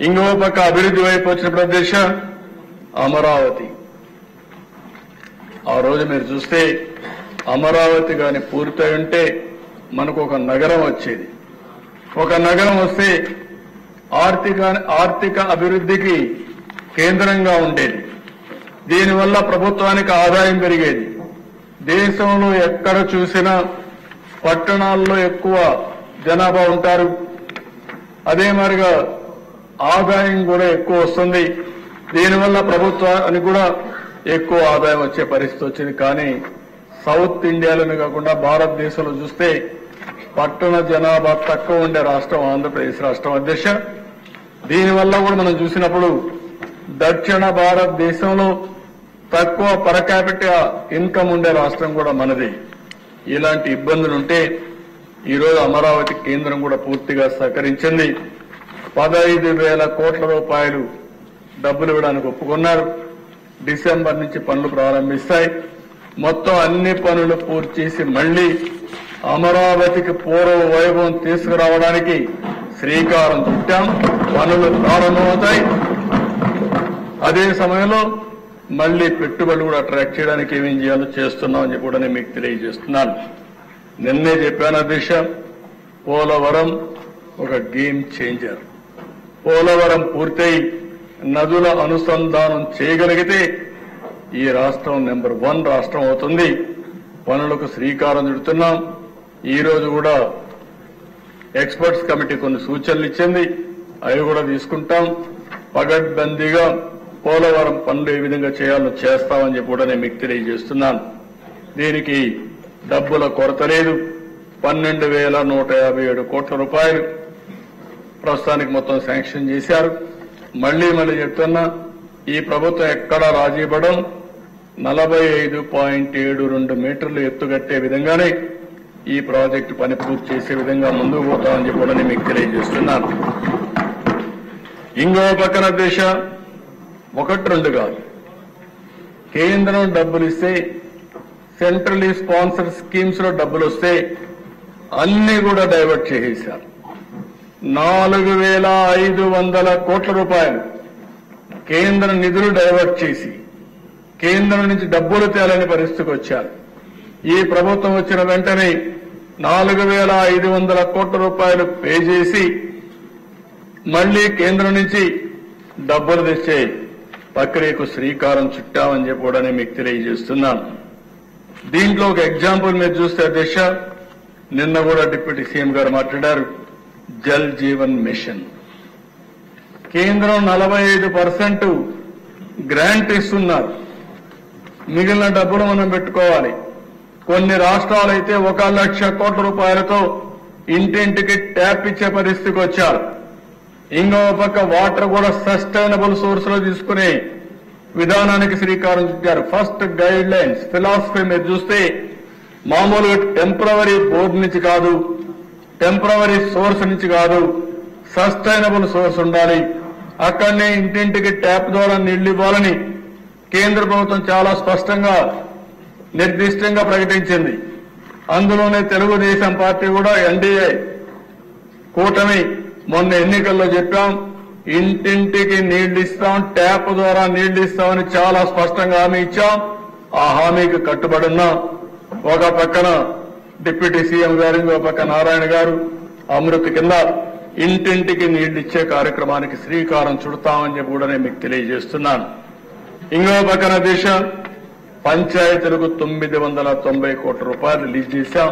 ఇంకో పక్క అభివృద్ధి వైపు వచ్చిన ప్రదేశ అమరావతి. ఆ రోజు మీరు చూస్తే అమరావతి గాని పూర్తయి ఉంటే మనకు ఒక నగరం వచ్చేది. ఒక నగరం వస్తే ఆర్థిక అభివృద్ధికి కేంద్రంగా ఉండేది. దీనివల్ల ప్రభుత్వానికి ఆదాయం పెరిగేది. దేశంలో ఎక్కడ చూసినా పట్టణాల్లో ఎక్కువ జనాభా ఉంటారు. అదే మరిగా ఆదాయం కూడా ఎక్కువ వస్తుంది. దీనివల్ల ప్రభుత్వానికి కూడా ఎక్కువ ఆదాయం వచ్చే పరిస్థితి వచ్చింది. కానీ సౌత్ ఇండియాలోనే కాకుండా భారతదేశంలో చూస్తే పట్టణ జనాభా తక్కువ ఉండే రాష్ట్రం ఆంధ్రప్రదేశ్ రాష్ట్రం అధ్యక్ష. దీనివల్ల కూడా మనం చూసినప్పుడు దక్షిణ భారతదేశంలో తక్కువ పర్ క్యాపిటల్ ఇన్కమ్ ఉండే రాష్ట్రం కూడా మనది. ఇలాంటి ఇబ్బందులుంటే ఈరోజు అమరావతి కేంద్రం కూడా పూర్తిగా సహకరించింది. 15,000 కోట్ల రూపాయలు డబ్బులు ఇవ్వడానికి ఒప్పుకున్నారు. డిసెంబర్ నుంచి పనులు ప్రారంభిస్తాయి. మొత్తం అన్ని పనులు పూర్తి చేసి మళ్లీ అమరావతికి పూర్వ వైభవం తీసుకురావడానికి శ్రీకారం చుట్టాం. పనులు ప్రారంభమవుతాయి. అదే సమయంలో మళ్లీ పెట్టుబడులు కూడా అట్రాక్ట్ చేయడానికి ఏమేం చేయాలో చేస్తున్నామని చెప్పి కూడా నేను మీకు తెలియజేస్తున్నాను. నిన్నే చెప్పాను అధ్యక్ష, పోలవరం ఒక గేమ్ చేంజర్. పోలవరం పూర్తయి నదుల అనుసంధానం చేయగలిగితే ఈ రాష్ట్రం నెంబర్ 1 రాష్ట్రం అవుతుంది. పనులకు శ్రీకారం చుడుతున్నాం. ఈ రోజు కూడా ఎక్స్పర్ట్స్ కమిటీ కొన్ని సూచనలు ఇచ్చింది. అవి కూడా తీసుకుంటాం. పగడ్బందీగా పోలవరం పనులు ఏ విధంగా చేయాలో చేస్తామని చెప్పి కూడా నేను మీకు తెలియజేస్తున్నాను. దీనికి డబ్బుల కొరత లేదు. 12,157 కోట్ల రూపాయలు ప్రస్తుతానికి మొత్తం శాంక్షన్ చేశారు. మళ్లీ చెప్తున్నా, ఈ ప్రభుత్వం ఎక్కడా రాజీ పడం 45.72 మీటర్లు ఎత్తుగట్టే విధంగానే ఈ ప్రాజెక్టు పని పూర్తి చేసే విధంగా ముందుకు పోతామని చెప్పి కూడా నేను మీకు తెలియజేస్తున్నాను. ఇంకో పక్కన దేశ 1-2 కాదు, కేంద్రం డబ్బులు ఇస్తే సెంట్రలీ స్పాన్సర్ స్కీమ్స్ లో డబ్బులు వస్తే అన్ని కూడా డైవర్ట్ చేసేశారు. 4,500 కోట్ల రూపాయలు కేంద్ర నిధులు డైవర్ట్ చేసి కేంద్రం నుంచి డబ్బులు తేలని పరిస్థితికి వచ్చారు. ఈ ప్రభుత్వం వచ్చిన వెంటనే 4,500 కోట్ల రూపాయలు పే చేసి మళ్లీ కేంద్రం నుంచి డబ్బులు తెచ్చే ప్రక్రియకు శ్రీకారం చుట్టామని చెప్పి కూడా నేను మీకు తెలియజేస్తున్నాను. దీంట్లో ఒక ఎగ్జాంపుల్ మీరు చూస్తే అధ్యక్ష, నిన్న కూడా డిప్యూటీ సీఎం గారు మాట్లాడారు. జల్ జీవన్ మిషన్ కేంద్రం 45% గ్రాంట్ ఇస్తున్నారు. మిగిలిన డబ్బులు మనం పెట్టుకోవాలి. కొన్ని రాష్ట్రాలైతే 1,00,000 కోట్ల రూపాయలతో ఇంటింటికి ట్యాప్ ఇచ్చే పరిస్థితికి వచ్చారు. ఇంకో పక్క వాటర్ కూడా సస్టైనబుల్ సోర్స్ లో తీసుకునే విధానానికి శ్రీకారం చుట్టారు. ఫస్ట్ గైడ్ లైన్స్ ఫిలాసఫీ మీరు చూస్తే మామూలుగా టెంపరవరీ బోర్డు నుంచి కాదు, టెంపరవరీ సోర్స్ నుంచి కాదు, సస్టైనబుల్ సోర్స్ ఉండాలి. అక్కడనే ఇంటింటికి ట్యాప్ ద్వారా నీళ్లు ఇవ్వాలని కేంద్ర ప్రభుత్వం చాలా స్పష్టంగా నిర్దిష్టంగా ప్రకటించింది. అందులోనే తెలుగుదేశం పార్టీ కూడా ఎన్డీఏ కూటమి మొన్న ఎన్నికల్లో చెప్పాం, ఇంటింటికి నీళ్లు ఇస్తాం, ట్యాప్ ద్వారా నీళ్లు ఇస్తామని చాలా స్పష్టంగా హామీ ఇచ్చాం. ఆ హామీకి కట్టుబడి ఉన్నాం. ఒక పక్కన డిప్యూటీ సీఎం గారు, ఇంకో పక్క నారాయణ గారు అమృత్ కింద ఇంటింటికి నీళ్లు ఇచ్చే కార్యక్రమానికి శ్రీకారం చుడతామని చెప్పి కూడా నేను మీకు తెలియజేస్తున్నాను. ఇంకో పక్కన దేశ పంచాయతీలకు 990 కోట్ల రూపాయలు రిలీజ్ చేశాం.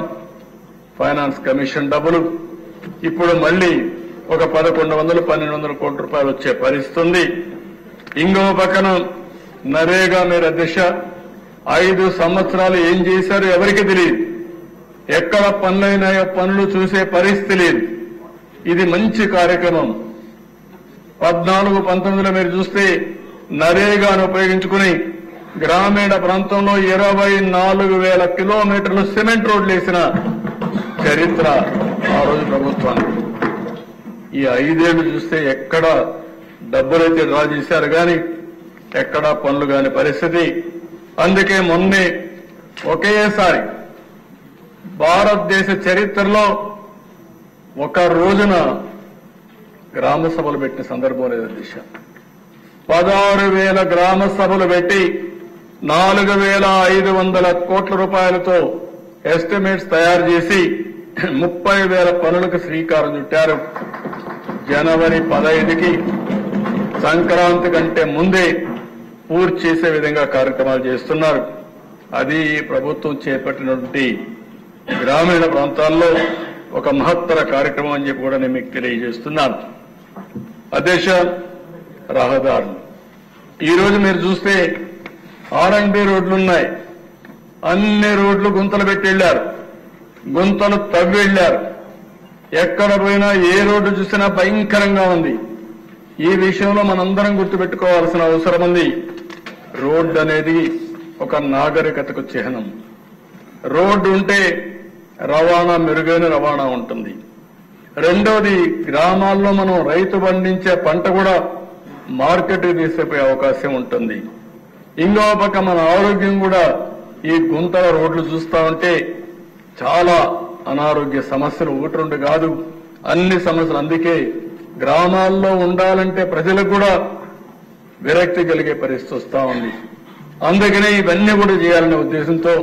ఫైనాన్స్ కమిషన్ డబ్బులు ఇప్పుడు మళ్లీ ఒక 1,100-1,200 కోట్ల రూపాయలు వచ్చే పరిస్థితి ఉంది. ఇంకో పక్కన నరేగా మీరు అధ్యక్ష 5 సంవత్సరాలు ఏం చేశారో ఎవరికి తెలియదు. ఎక్కడ పనులైనాయో పనులు చూసే పరిస్థితి లేదు. ఇది మంచి కార్యక్రమం. 14-19లో మీరు చూస్తే నరేగాను ఉపయోగించుకుని గ్రామీణ ప్రాంతంలో 24,000 కిలోమీటర్లు సిమెంట్ రోడ్లు వేసిన చరిత్ర ఆ రోజు ప్రభుత్వానికి. ఈ 5 ఏళ్లు చూస్తే ఎక్కడ డబ్బులైతే డ్రా చేశారు కానీ ఎక్కడా పనులు కాని పరిస్థితి. అందుకే మొన్నే ఒకేసారి భారతదేశ చరిత్రలో ఒక రోజున గ్రామ సభలు పెట్టిన సందర్భం లేదు అధ్యక్ష. 16,000 గ్రామ సభలు పెట్టి 4,500 కోట్ల రూపాయలతో ఎస్టిమేట్స్ తయారు చేసి 30,000 పనులకు శ్రీకారం చుట్టారు. జనవరి 15కి సంక్రాంతి కంటే ముందే పూర్తి చేసే విధంగా కార్యక్రమాలు చేస్తున్నారు. అది ప్రభుత్వం చేపట్టినటువంటి గ్రామీణ ప్రాంతాల్లో ఒక మహత్తర కార్యక్రమం అని చెప్పి కూడా నేను మీకు తెలియజేస్తున్నాను. అధ్యక్ష, రహదారులు ఈరోజు మీరు చూస్తే R&B రోడ్లున్నాయి. అన్ని రోడ్లు గుంతలు పెట్టి వెళ్లారు, గుంతలు తవ్వి వెళ్లారు. ఎక్కడ పోయినా ఏ రోడ్డు చూసినా భయంకరంగా ఉంది. ఈ విషయంలో మనందరం గుర్తుపెట్టుకోవాల్సిన అవసరం ఉంది. రోడ్డు అనేది ఒక నాగరికతకు చిహ్నం. రోడ్డు ఉంటే రవాణా, మెరుగైన రవాణా ఉంటుంది. రెండోది, గ్రామాల్లో మనం రైతు పండించే పంట కూడా మార్కెట్కి తీసుకుపోయే అవకాశం ఉంటుంది. ఇంకో పక్క మన ఆరోగ్యం కూడా ఈ గుంతల రోడ్లు చూస్తా ఉంటే చాలా అనారోగ్య సమస్యలు, 1-2 కాదు, అన్ని సమస్యలు. అందుకే గ్రామాల్లో ఉండాలంటే ప్రజలకు కూడా విరక్తి కలిగే పరిస్థితి వస్తా ఉంది. అందుకనే ఇవన్నీ కూడా చేయాలనే ఉద్దేశంతో